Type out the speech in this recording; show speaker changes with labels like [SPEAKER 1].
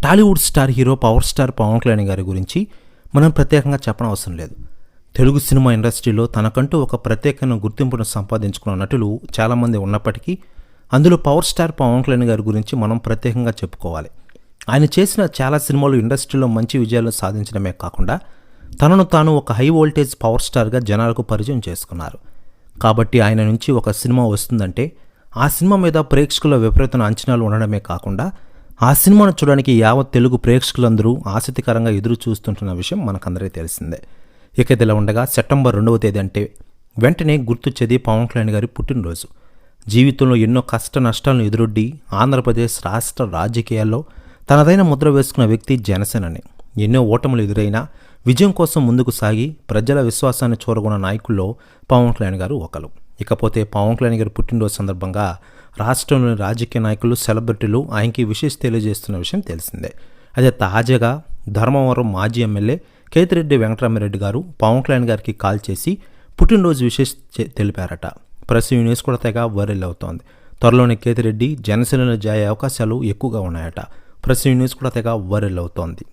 [SPEAKER 1] Tollywood star hero power star Pawan Kalyan గారి గురించి మనం ప్రత్యేకంగా చెప్పనవసరం లేదు. తెలుగు సినిమా ఇండస్ట్రీలో తనకంటూ ఒక ప్రత్యేకమైన గుర్తింపును సంపాదించుకున్న నటులు చాలామంది ఉన్నప్పటికీ అందులో పవర్ స్టార్ పవన్ కళ్యాణ్ గారి గురించి మనం ప్రత్యేకంగా చెప్పుకోవాలి. ఆయన చేసిన చాలా సినిమాలు ఇండస్ట్రీలో మంచి విజయాలు సాధించడమే కాకుండా తనను తాను ఒక హై వోల్టేజ్ పవర్ స్టార్గా జనాలకు పరిచయం చేసుకున్నారు. కాబట్టి ఆయన నుంచి ఒక సినిమా వస్తుందంటే ఆ సినిమా మీద ప్రేక్షకుల విపరీతమైన అంచనాలు ఉండడమే కాకుండా ఆ సినిమాను చూడడానికి యావత్ తెలుగు ప్రేక్షకులందరూ ఆసక్తికరంగా ఎదురు చూస్తుంటున్న విషయం మనకందరికీ తెలిసిందే. ఇక ఇదిలా ఉండగా సెప్టెంబర్ 2వ తేదీ అంటే వెంటనే గుర్తొచ్చేది పవన్ కళ్యాణ్ గారి పుట్టినరోజు. జీవితంలో ఎన్నో కష్ట నష్టాలను ఎదురొడ్డి ఆంధ్రప్రదేశ్ రాష్ట్ర రాజకీయాల్లో తనదైన ముద్ర వేసుకున్న వ్యక్తి జనసేనని. ఎన్నో ఓటములు ఎదురైనా విజయం కోసం ముందుకు సాగి ప్రజల విశ్వాసాన్ని చూరగొన్న నాయకుల్లో పవన్ కళ్యాణ్ గారు ఒకరు. ఇకపోతే పవన్ కళ్యాణ్ గారి పుట్టినరోజు సందర్భంగా రాష్ట్రంలోని రాజకీయ నాయకులు, సెలబ్రిటీలు ఆయనకి విషెస్ తెలియజేస్తున్న విషయం తెలిసిందే. అదే తాజాగా ధర్మవరం మాజీ ఎమ్మెల్యే కేతిరెడ్డి వెంకటరామిరెడ్డి గారు పవన్ కళ్యాణ్ గారికి కాల్ చేసి పుట్టినరోజు విషెస్ తెలిపారట. ప్రెస్ న్యూస్ కూడా తెగ వైరల్ అవుతోంది. త్వరలోనే కేతిరెడ్డి జనసేనలో జారే అవకాశాలు ఎక్కువగా ఉన్నాయట. ప్రెస్ న్యూస్ కూడా తెగ వైరల్ అవుతోంది.